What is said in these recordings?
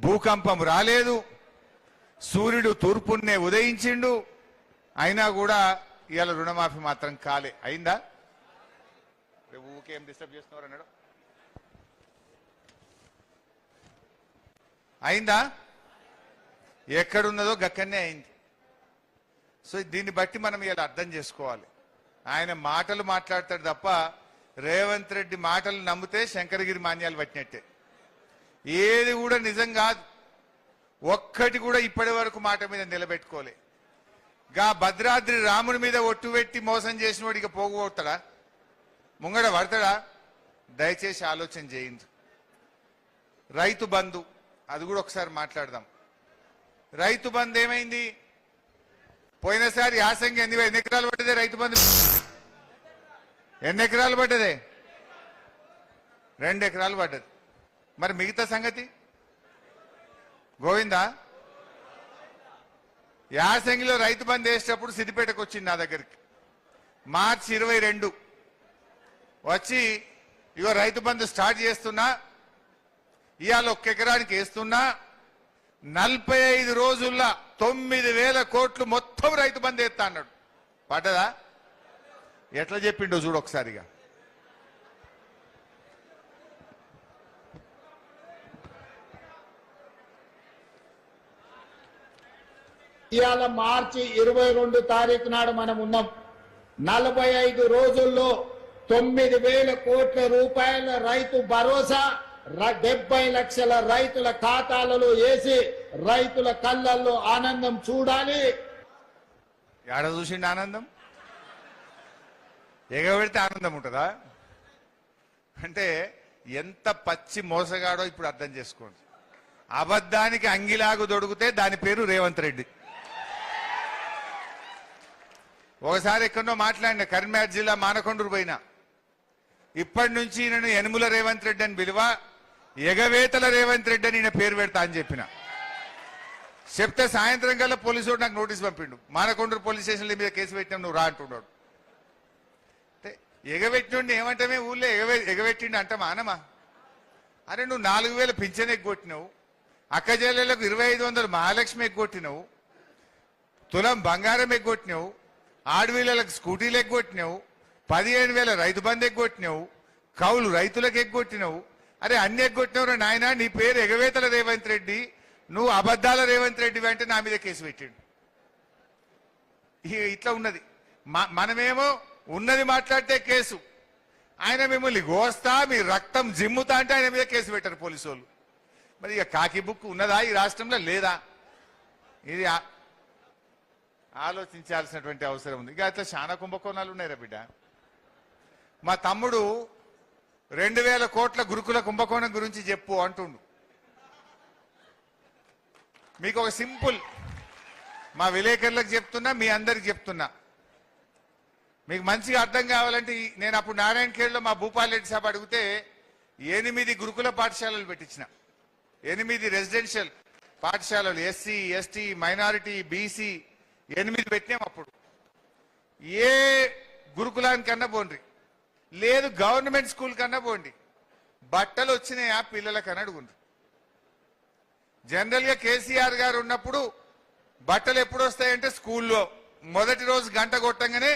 భూకంపం రాలేదు, సూర్యుడు తూర్పున్నే ఉదయించిండు, అయినా కూడా ఇవాళ రుణమాఫీ మాత్రం కాలే. అయిందా? ఊకేం డిస్టర్బ్ చేస్తున్నారు అన్నాడు. అయిందా? ఎక్కడున్నదో గక్కనే అయింది. సో దీన్ని బట్టి మనం ఇలా అర్థం చేసుకోవాలి. ఆయన మాటలు మాట్లాడతాడు తప్ప రేవంత్ రెడ్డి మాటలు నమ్మితే శంకరగిరి మాన్యాలు పట్టినట్టే. ఏది కూడా నిజం కాదు. ఒక్కటి కూడా ఇప్పటి వరకు మాట మీద నిలబెట్టుకోలే. గా భద్రాద్రి రాముని మీద ఒట్టు పెట్టి మోసం చేసిన వాడికి పోగొడతాడా? ముంగడ పడతాడా? దయచేసి ఆలోచన చేయండి. రైతు బంధు అది కూడా ఒకసారి మాట్లాడదాం. రైతు బంధు ఏమైంది? పోయినసారి యాసంగి ఎన్ని ఎకరాలు పడ్డదే రైతు బంధు? ఎన్ని ఎకరాలు పడ్డదే? 2 ఎకరాలు పడ్డది. మరి మిగతా సంగతి గోవిందా? యాసంగిలో రైతు బంధు వేసేటప్పుడు సిద్దిపేటకు వచ్చింది నా దగ్గరికి. మార్చి 22 వచ్చి ఇగో రైతు బంధు స్టార్ట్ చేస్తున్నా, ఇవాళ 1 ఎకరానికి వేస్తున్నా, 45 రోజుల్లో 9,000 కోట్లు మొత్తం రైతు బంధు వేస్తా అన్నాడు. పడ్డదా? ఎట్లా చెప్పిండో చూడు ఒకసారిగా. ఇవాళ మార్చి 22 తారీఖు నాడు మనం ఉన్నాం. 45 రోజుల్లో 9,000 కోట్ల రూపాయల రైతు భరోసా 70 లక్షల రైతుల ఖాతాలలో వేసి రైతుల కళ్ళల్లో ఆనందం చూడాలి. ఏడ చూసిండి ఆనందం? ఎగబెడితే ఆనందం ఉంటుందా? అంటే ఎంత పచ్చి మోసగాడో ఇప్పుడు అర్థం చేసుకోండి. అబద్ధానికి అంగిలాగు దొడిగితే దాని పేరు రేవంత్ రెడ్డి. ఒకసారి ఎక్కడో మాట్లాడిన కరీంనగర్ జిల్లా మానకొండూరు పోయినా, ఇప్పటి నుంచి నేను యనుమల రేవంత్ రెడ్డి అని పిలువ, ఎగవేతల రేవంత్ రెడ్డి అని పేరు పెడతా అని చెప్పిన. చెప్తే సాయంత్రం కల్లా పోలీసు వాడు నాకు నోటీస్ పంపిండు. మానకొండూరు పోలీస్ స్టేషన్ల మీద కేసు పెట్టినాం, నువ్వు రా అంటున్నాడు. అంటే ఎగబెట్టిండి ఏమంటామే, ఊళ్ళో ఎగబెట్టిండి అంటామా అనమా? అరే నువ్వు 4,000 పింఛన్ ఎగ్గొట్టినావు, అక్క చెల్లెలకు 2,500 మహాలక్ష్మి ఎగ్గొట్టినావు, తులం బంగారం ఎగ్గొట్టినావు, ఆడవిళ్ళకు స్కూటీలు ఎగ్గొట్టినావు, 15,000 రైతు బంధు ఎగ్గొట్టినావు, కౌలు రైతులకు ఎగ్గొట్టినావు. అరే అన్ని ఎగ్గొట్టినవు నాయన, నీ పేరు ఎగవేతల రేవంత్ రెడ్డి, నువ్వు అబద్ధాల రేవంత్ రెడ్డి అంటే నా మీద కేసు పెట్టిండు. ఇట్లా ఉన్నది. మనమేమో ఉన్నది మాట్లాడితే కేసు, ఆయన మిమ్మల్ని గోస్తా మీ రక్తం జిమ్ముతా అంటే ఆయన మీద కేసు పెట్టారు పోలీసు వాళ్ళు. మరి ఇక కాకి బుక్ ఉన్నదా ఈ రాష్ట్రంలో? లేదా? ఇది ఆలోచించాల్సినటువంటి అవసరం ఉంది. ఇక అట్లా చాలా కుంభకోణాలు ఉన్నాయిరా బిడ్డ. మా తమ్ముడు 2,000 కోట్ల గురుకుల కుంభకోణం గురించి చెప్పు అంటుండు. మీకు ఒక సింపుల్, మా విలేకరులకు చెప్తున్నా, మీ అందరికి చెప్తున్నా, మీకు మంచిగా అర్థం కావాలంటే నేను అప్పుడు నారాయణఖేడ్లో మా భూపాల్ రెడ్డి సాబ్ అడిగితే 8 గురుకుల పాఠశాలలు పెట్టించిన, 8 రెసిడెన్షియల్ పాఠశాలలు, ఎస్సీ ఎస్టీ మైనారిటీ బీసీ 8 పెట్టినాం. అప్పుడు ఏ గురుకులానికన్నా పోండి, లేదు గవర్నమెంట్ స్కూల్ కన్నా పోండి, బట్టలు వచ్చినాయా పిల్లలకన్నా అడుగుండ్రు. జనరల్ గా కేసీఆర్ గారు ఉన్నప్పుడు బట్టలు ఎప్పుడు వస్తాయంటే స్కూల్లో మొదటి రోజు గంట కొట్టంగానే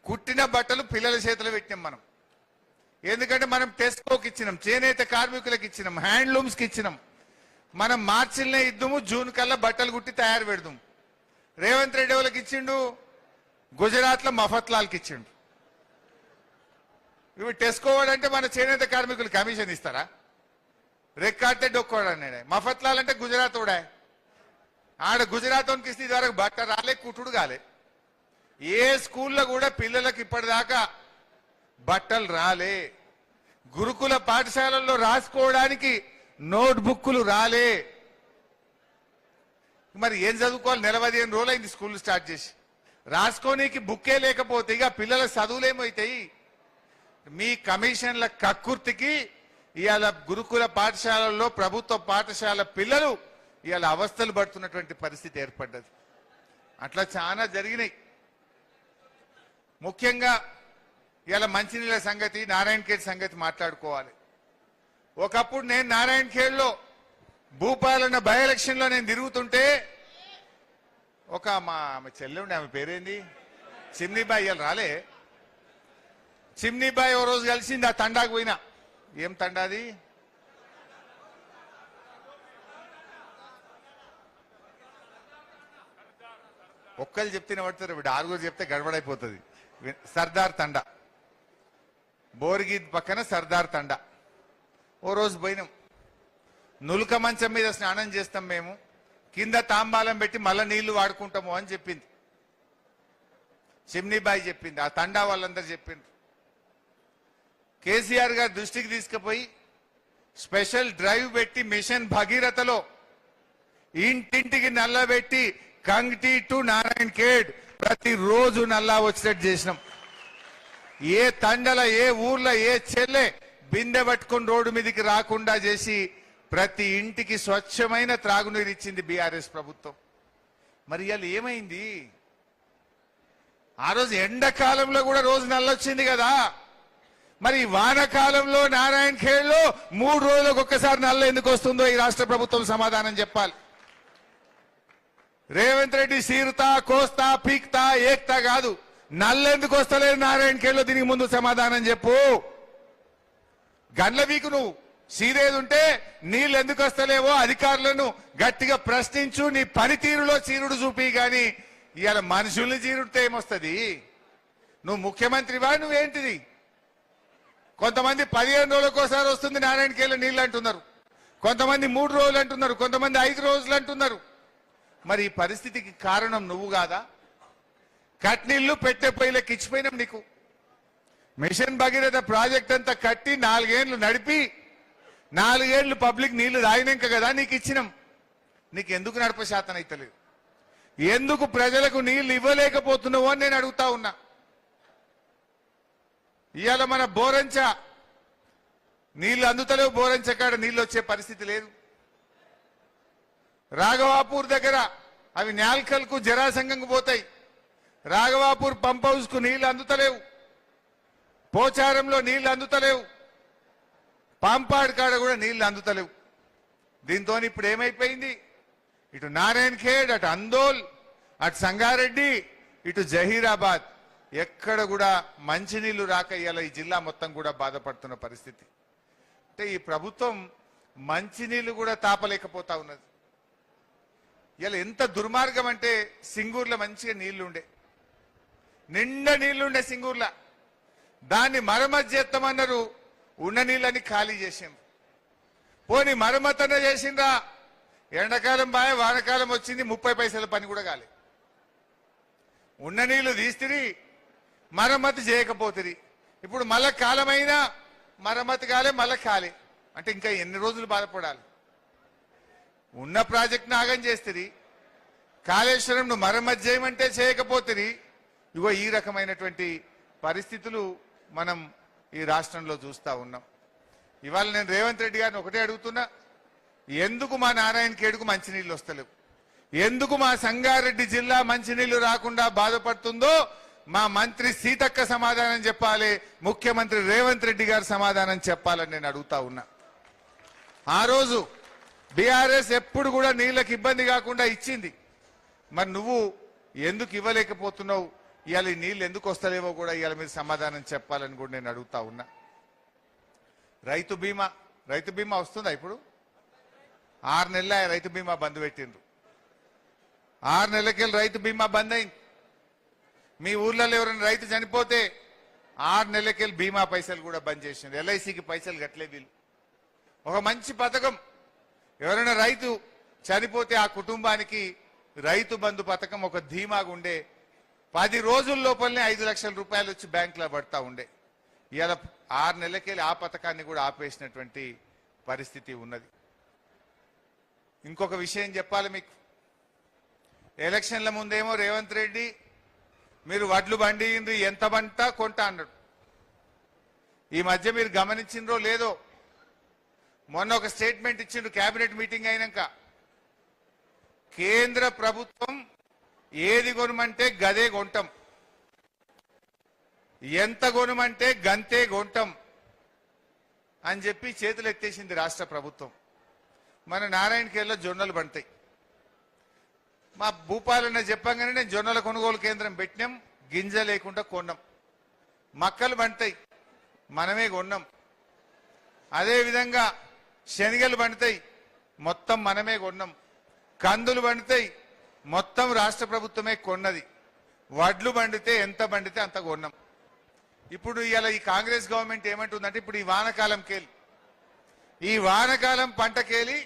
కుట్టిన బట్టలు పిల్లల చేతిలో పెట్టినాం మనం. ఎందుకంటే మనం టెస్కోకి ఇచ్చినాం, చేనేత కార్మికులకు ఇచ్చినాం, హ్యాండ్లూమ్స్కి ఇచ్చినాం. మనం మార్చిలనే ఇద్దాము, జూన్ కల్లా బట్టలు కుట్టి తయారు పెడదాం. రేవంత్ రెడ్డి వాళ్ళకి ఇచ్చిండు, గుజరాత్ లో మఫత్లాల్కి ఇచ్చిండు. ఇవి టెస్కోవాడంటే మన చేనేత కార్మికులు కమిషన్ ఇస్తారా? రెక్కాడితే డొక్కోడు అన్నాడు. మఫత్లాల్ అంటే గుజరాత్ కూడా, ఆడ గుజరాత్ వానికి ఇస్తే ఇది వరకు బట్ట రాలే, కుట్టుడు కాలే. ఏ స్కూల్లో కూడా పిల్లలకు ఇప్పటిదాకా బట్టలు రాలే. గురుకుల పాఠశాలల్లో రాసుకోవడానికి నోట్బుక్లు రాలే. మరి ఏం చదువుకోవాలి? 15 రోజులు అయింది స్కూల్ స్టార్ట్ చేసి, రాసుకోనికి బుక్కే లేకపోతే ఇక పిల్లల చదువులేమవుతాయి? మీ కమిషన్ల కక్కుర్తికి ఇవాళ గురుకుల పాఠశాలల్లో ప్రభుత్వ పాఠశాల పిల్లలు ఇవాళ అవస్థలు పడుతున్నటువంటి పరిస్థితి ఏర్పడ్డది. అట్లా చాలా జరిగినాయి. ముఖ్యంగా ఇవాళ మంచినీళ్ళ సంగతి, నారాయణఖేడ్ సంగతి మాట్లాడుకోవాలి. ఒకప్పుడు నేను నారాయణఖేడ్లో భూపాలన్న బై ఎలక్షన్ లో నేను తిరుగుతుంటే ఒక మా చెల్లె ఉండే, ఆమె పేరేంది, చిమ్నీబాయి, ఇవాళ రాలే. చిమ్నీబాయి ఓ రోజు కలిసింది, ఆ తండాకు పోయినా. ఏం తండాది? ఒక్కళ్ళు చెప్తేనే పడతారు, ఇప్పుడు ఆరుగురు చెప్తే గడబడైపోతుంది. సర్దార్ తండా, బోర్గీద్ పక్కన సర్దార్ తండా. ఓ రోజు పోయినాం. నులక మంచం మీద స్నానం చేస్తాం మేము, కింద తాంబాలం పెట్టి మళ్ళా నీళ్లు వాడుకుంటాము అని చెప్పింది చిమ్నీబాయి, చెప్పింది. ఆ తండా వాళ్ళందరూ చెప్పిండ్రు. కేసీఆర్ గారి దృష్టికి తీసుకుపోయి స్పెషల్ డ్రైవ్ పెట్టి మిషన్ భగీరథలో ఇంటింటికి నల్ల పెట్టి కంగ్టీ టు నారాయణ ఖేడ్ ప్రతిరోజు నల్లా వచ్చేటట్టు చేసినాం. ఏ తండల, ఏ ఊర్లో, ఏ చెల్లె బిందె పట్టుకుని రోడ్డు మీదకి రాకుండా చేసి ప్రతి ఇంటికి స్వచ్ఛమైన త్రాగునీరు ఇచ్చింది బీఆర్ఎస్ ప్రభుత్వం. మరి ఇవాళ ఏమైంది? ఆ రోజు ఎండాకాలంలో కూడా రోజు నల్లొచ్చింది కదా, మరి వానకాలంలో నారాయణ ఖేడ్ లో 3 రోజులకు ఒక్కసారి నల్ల ఎందుకు వస్తుందో ఈ రాష్ట్ర ప్రభుత్వం సమాధానం చెప్పాలి. రేవంత్ రెడ్డి సీరుతా, కోస్తా, పీక్తా, ఏక్తా కాదు, నల్లెందుకు వస్తలేదు నారాయణ ఖేడ్ లో, దీనికి ముందు సమాధానం చెప్పు. గండ్ల వీకు నువ్వు సీరేది ఉంటే నీళ్ళు ఎందుకు వస్తలేవో అధికారులను గట్టిగా ప్రశ్నించు, నీ పనితీరులో చీరుడు చూపి. గాని ఇవాళ మనుషుల్ని చీరుడితే ఏమొస్తుంది? నువ్వు ముఖ్యమంత్రివా? నువ్వేంటిది? కొంతమంది 15 రోజులకోసారి వస్తుంది నారాయణ ఖేడ్లో నీళ్ళు అంటున్నారు, కొంతమంది 3 రోజులు అంటున్నారు, కొంతమంది 5 రోజులు అంటున్నారు. మరి ఈ పరిస్థితికి కారణం నువ్వు కాదా? కట్నీళ్లు పెట్టే పొయ్యిలకు ఇచ్చిపోయినాం నీకు. మిషన్ భగీరథ ప్రాజెక్ట్ అంతా కట్టి 4 ఏళ్లు నడిపి 4 ఏళ్లు పబ్లిక్ నీళ్లు తాగినాక కదా నీకు ఇచ్చినాం. నీకు ఎందుకు నడప శాతం అయితలేదు? ఎందుకు ప్రజలకు నీళ్లు ఇవ్వలేకపోతున్నావు అని నేను అడుగుతా ఉన్నా. ఇవాళ మన బోరంచ నీళ్లు అందుతలేవు, బోరంచ కాడ నీళ్లు వచ్చే పరిస్థితి లేదు. రాఘవాపూర్ దగ్గర అవి న్యాల్కల్కు జరాసంగంకు పోతాయి. రాఘవాపూర్ పంప్ హౌస్ కు నీళ్లు అందుతలేవు, పోచారంలో నీళ్లు అందుతలేవు, పాంపాడు కాడ కూడా నీళ్లు అందుతలేవు. దీంతో ఇప్పుడు ఏమైపోయింది? ఇటు నారాయణ ఖేడ్, అటు అందోల్, అటు సంగారెడ్డి, ఇటు జహీరాబాద్ ఎక్కడ కూడా మంచినీళ్లు రాక ఇవాళ ఈ జిల్లా మొత్తం కూడా బాధపడుతున్న పరిస్థితి. అంటే ఈ ప్రభుత్వం మంచినీళ్లు కూడా తాపలేకపోతా ఉన్నది. ఇలా ఎంత దుర్మార్గం అంటే, సింగూర్లో మంచిగా నీళ్లుండే, నిండా నీళ్లుండే సింగూర్లో, దాన్ని మరమ్మతు చేస్తామన్నారు, ఉన్న నీళ్ళని ఖాళీ చేసిండ్రు. పోనీ మరమ్మతన చేసిండ్రా, ఎండాకాలం బాయ్, వానకాలం వచ్చింది, 30 పైసల పని కూడా కాలే. ఉన్న నీళ్లు తీస్తిరి, మరమ్మతు చేయకపోతుంది. ఇప్పుడు మళ్ళా కాలమైనా మరమ్మతు కాలే, మళ్ళా కాలే అంటే ఇంకా ఎన్ని రోజులు బాధపడాలి? ఉన్న ప్రాజెక్ట్ నాగం చేస్తుంది, కాళేశ్వరం ను మరమ్మతు చేయమంటే చేయకపోతుంది. ఇగో ఈ రకమైనటువంటి పరిస్థితులు మనం ఈ రాష్ట్రంలో చూస్తా ఉన్నాం. ఇవాళ నేను రేవంత్ రెడ్డి గారిని ఒకటే అడుగుతున్నా, ఎందుకు మా నారాయణ ఖేడ్కు మంచినీళ్ళు వస్తలేవు? ఎందుకు మా సంగారెడ్డి జిల్లా మంచినీళ్లు రాకుండా బాధపడుతుందో మా మంత్రి సీతక్క సమాధానం చెప్పాలి, ముఖ్యమంత్రి రేవంత్ రెడ్డి గారు సమాధానం చెప్పాలని నేను అడుగుతా ఉన్నా. ఆ రోజు బీఆర్ఎస్ ఎప్పుడు కూడా నీళ్లకు ఇబ్బంది కాకుండా ఇచ్చింది, మరి నువ్వు ఎందుకు ఇవ్వలేకపోతున్నావు? ఇవాళ ఈ నీళ్ళు ఎందుకు వస్తలేవో కూడా ఇవాళ మీరు సమాధానం చెప్పాలని కూడా నేను అడుగుతా ఉన్నా. రైతు బీమా వస్తుందా? ఇప్పుడు 6 నెలల రైతు బీమా బంద్ పెట్టిండ్రు. 6 నెలలకెళ్ళి రైతు బీమా బంద్ అయింది. మీ ఊర్లలో ఎవరైనా రైతు చనిపోతే 6 నెలలకెళ్ళి బీమా పైసలు కూడా బంద్ చేసిండ్రు. ఎల్ఐసికి పైసలు కట్టలే వీళ్ళు. ఒక మంచి పథకం, ఎవరైనా రైతు చనిపోతే ఆ కుటుంబానికి రైతు బంధు పథకం ఒక ధీమాగా ఉండే. 10 రోజుల లోపలనే 5 లక్షల రూపాయలు వచ్చి బ్యాంకులో పడతా ఉండే. ఇవాళ 6 నెలలకెళ్ళి ఆ పథకాన్ని కూడా ఆపేసినటువంటి పరిస్థితి ఉన్నది. ఇంకొక విషయం చెప్పాలి మీకు. ఎలక్షన్ల ముందేమో రేవంత్ రెడ్డి మీరు వడ్లు బండియండ్రి, ఎంత బంటా కొంటా అన్నాడు. ఈ మధ్య మీరు గమనించిండ్రో లేదో, మొన్న ఒక స్టేట్మెంట్ ఇచ్చిండు కేబినెట్ మీటింగ్ అయినాక, కేంద్ర ప్రభుత్వం ఏది కొనమంటే గదే కొంటాం, ఎంత కొనమంటే గంతే కొంటాం అని చెప్పి చేతులు ఎత్తేసింది రాష్ట్ర ప్రభుత్వం. మన నారాయణఖేడ్లో జొన్నలు పండుతాయి. మా భూపాలన్న చెప్పంగానే నేను జొన్నల కొనుగోలు కేంద్రం పెట్టినాం, గింజ లేకుండా కొన్నాం. మక్కలు పండుతాయి, మనమే కొన్నాం. అదేవిధంగా శనగలు పండుతాయి, మొత్తం మనమే కొన్నాం. కందులు పండుతాయి, మొత్తం రాష్ట్ర ప్రభుత్వమే కొన్నది. వడ్లు పండితే ఎంత పండితే అంత కొన్నాం. ఇప్పుడు ఇలా ఈ కాంగ్రెస్ గవర్నమెంట్ ఏమంటుందంటే ఇప్పుడు ఈ వానకాలం పంటకేలి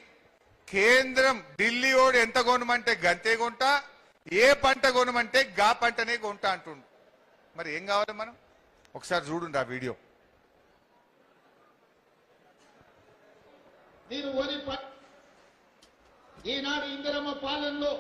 కేంద్రం ఢిల్లీ ఓడి ఎంత కొనమంటే గంతే కొంటా, ఏ పంట కొనమంటే గా పంటనే కొంటా అంటుండు. మరి ఏం కావాలి మనం? ఒకసారి చూడండి ఆ వీడియో. ఈనాడు ఇందిరమ్మ పాలనలో